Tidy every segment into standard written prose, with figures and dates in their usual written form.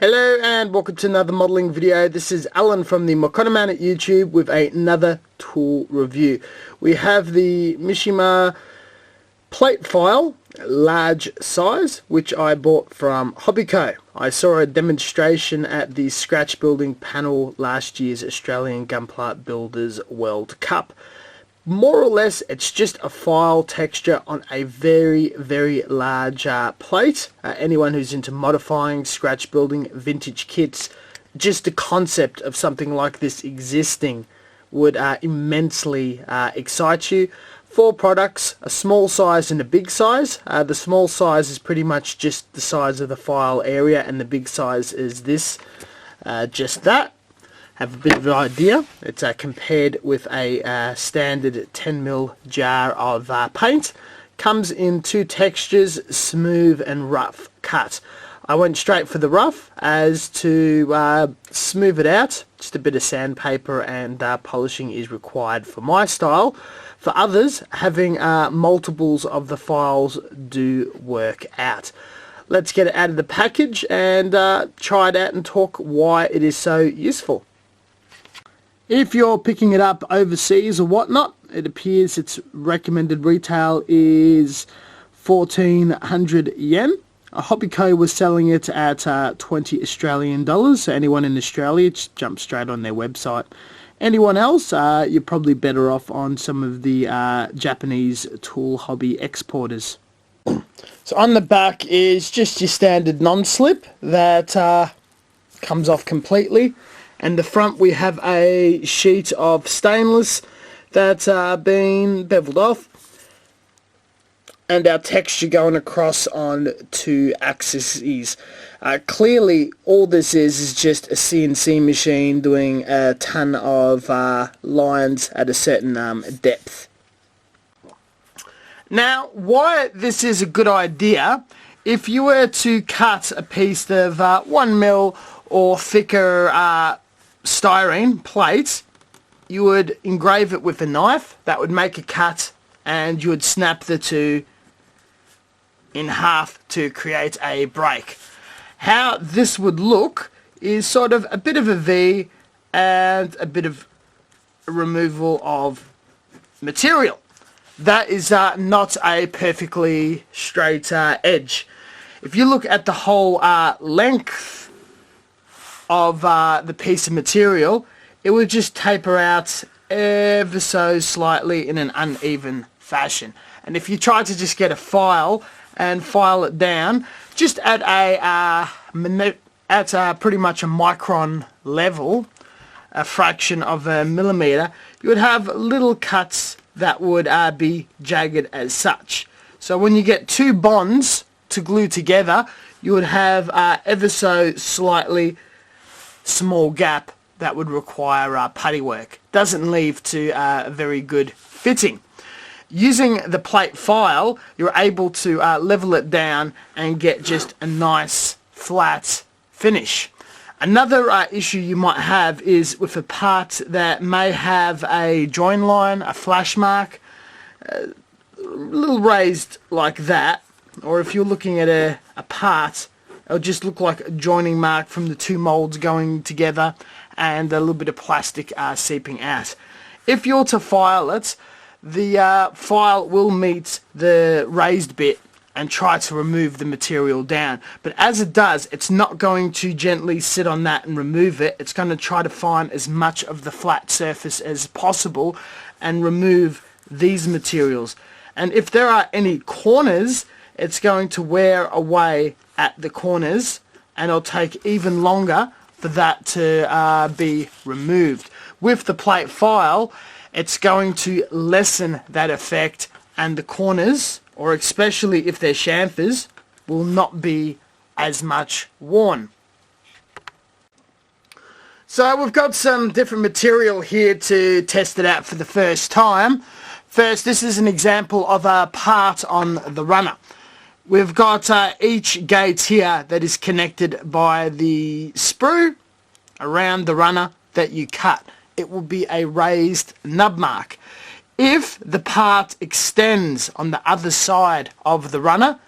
Hello and welcome to another modelling video. This is Alan from the Mokono Man at YouTube with another tool review. We have the Mineshima plate file, large size, which I bought from Hobbyco. I saw a demonstration at the scratch building panel last year's Australian Gunpla Builders World Cup. More or less, it's just a file texture on a very large plate. Anyone who's into modifying, scratch building, vintage kits, just the concept of something like this existing would immensely excite you. 4 products, a small size and a big size. The small size is pretty much just the size of the file area, and the big size is this, just that. Have a bit of an idea. It's compared with a standard 10mm jar of paint. Comes in 2 textures, smooth and rough cut. I went straight for the rough, as to smooth it out, just a bit of sandpaper and polishing is required for my style. For others, having multiples of the files do work out. Let's get it out of the package and try it out and talk why it is so useful. If you're picking it up overseas or whatnot, it appears its recommended retail is 1,400 yen. Hobbyco was selling it at 20 Australian dollars, so anyone in Australia, just jump straight on their website. Anyone else, you're probably better off on some of the Japanese tool hobby exporters. So on the back is just your standard non-slip that comes off completely. And the front we have a sheet of stainless that's been beveled off, and our texture going across on 2 axes. Clearly all this is just a CNC machine doing a ton of lines at a certain depth. Now, why this is a good idea, if you were to cut a piece of 1mm or thicker styrene plate, you would engrave it with a knife. That would make a cut, and you would snap the 2 in half to create a break. How this would look is sort of a bit of a V and a bit of a removal of material. That is not a perfectly straight edge. If you look at the whole length of the piece of material, it would just taper out ever so slightly in an uneven fashion. And if you try to just get a file and file it down just at a pretty much a micron level, a fraction of a millimeter, you would have little cuts that would be jagged as such. So when you get 2 bonds to glue together, you would have ever so slightly small gap that would require putty work. Doesn't leave to a very good fitting. Using the plate file, you're able to level it down and get just a nice flat finish. Another issue you might have is with a part that may have a join line, a flash mark, a little raised like that, or if you're looking at a part, it'll just look like a joining mark from the 2 molds going together and a little bit of plastic seeping out. If you're to file it, the file will meet the raised bit and try to remove the material down. But as it does, it's not going to gently sit on that and remove it. It's going to try to find as much of the flat surface as possible and remove these materials. And if there are any corners, it's going to wear away at the corners, and it'll take even longer for that to be removed. With the plate file, it's going to lessen that effect, and the corners, or especially if they're chamfers, will not be as much worn. So we've got some different material here to test it out for the first time. First, this is an example of a part on the runner. We've got each gate here that is connected by the sprue around the runner that you cut. It will be a raised nub mark. If the part extends on the other side of the runner,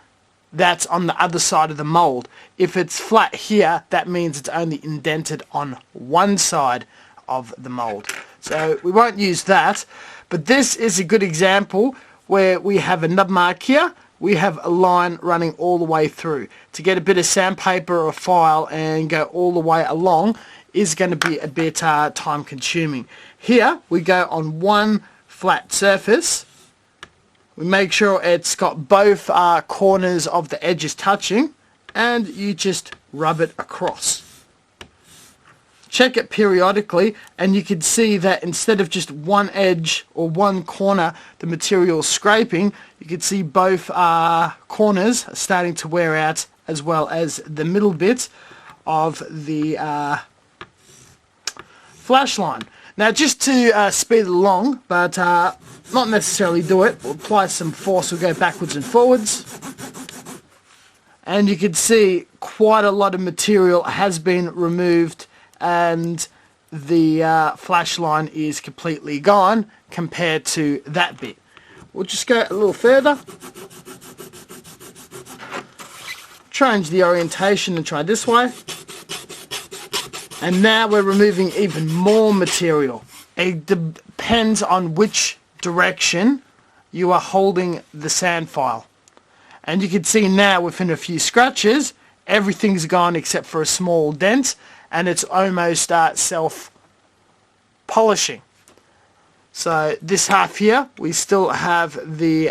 that's on the other side of the mold. If it's flat here, that means it's only indented on one side of the mold. So we won't use that, but this is a good example where we have a nub mark here. We have a line running all the way through. To get a bit of sandpaper or file and go all the way along is going to be a bit time consuming. Here we go on one flat surface. We make sure it's got both corners of the edges touching, and you just rub it across. Check it periodically, and you can see that instead of just one edge or one corner the material scraping, you can see both corners are starting to wear out, as well as the middle bit of the flash line. Now, just to speed it along, but not necessarily do it, we'll apply some force. We'll go backwards and forwards, and you can see quite a lot of material has been removed, and the flash line is completely gone compared to that bit. We'll just go a little further, change the orientation and try this way. And now we're removing even more material. It depends on which direction you are holding the sand file. And you can see now within a few scratches, everything's gone except for a small dent, and it's almost self-polishing. So this half here, we still have the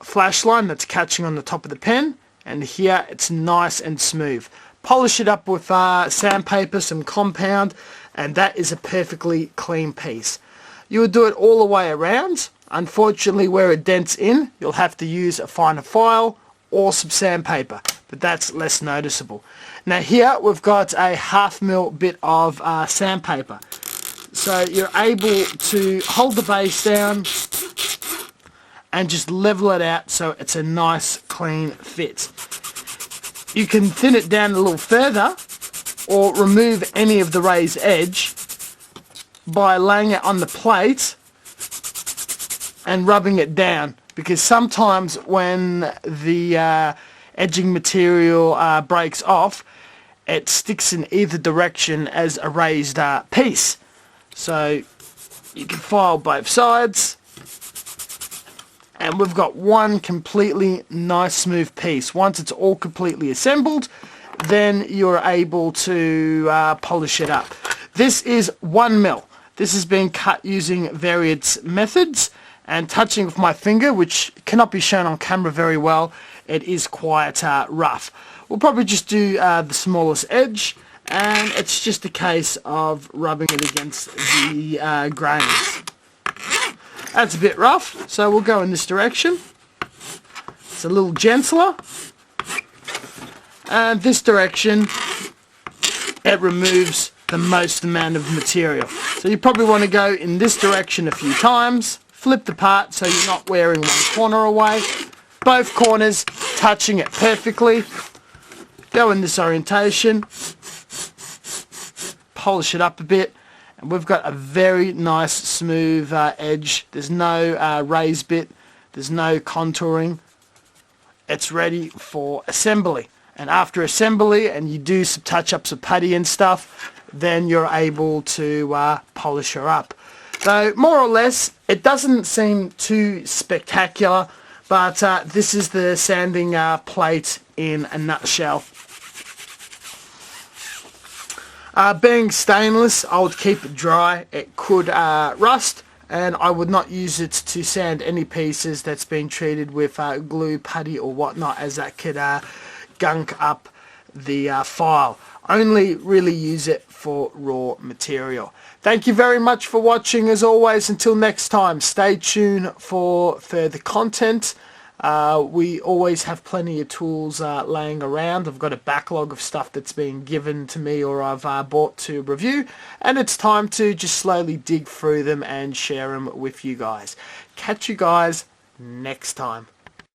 flash line that's catching on the top of the pen, and here it's nice and smooth. Polish it up with sandpaper, some compound, and that is a perfectly clean piece. You will do it all the way around. Unfortunately, where it dents in, you'll have to use a finer file or some sandpaper, but that's less noticeable. Now here we've got a 1/2 mil bit of sandpaper. So you're able to hold the base down and just level it out so it's a nice clean fit. You can thin it down a little further or remove any of the raised edge by laying it on the plate and rubbing it down, because sometimes when the edging material breaks off, it sticks in either direction as a raised piece. So you can file both sides, and we've got one completely nice smooth piece. Once it's all completely assembled, then you're able to polish it up. This is 1 mil. This has been cut using various methods, and touching with my finger, which cannot be shown on camera very well, it is quite rough. We'll probably just do the smallest edge, and it's just a case of rubbing it against the grains. That's a bit rough, so we'll go in this direction. It's a little gentler. And this direction, it removes the most amount of material. So you probably want to go in this direction a few times, flip the part so you're not wearing one corner away. Both corners touching it perfectly. Go in this orientation, polish it up a bit, and we've got a very nice smooth edge. There's no raised bit, there's no contouring. It's ready for assembly. And after assembly, and you do some touch-ups of putty and stuff, then you're able to polish her up. So more or less, it doesn't seem too spectacular, but this is the sanding plate in a nutshell. Being stainless, I would keep it dry. It could rust, and I would not use it to sand any pieces that's been treated with glue, putty or whatnot, as that could gunk up the file. Only really use it for raw material. Thank you very much for watching. As always, until next time, stay tuned for further content. We always have plenty of tools laying around. I've got a backlog of stuff that's been given to me or I've bought to review, and it's time to just slowly dig through them and share them with you guys. Catch you guys next time.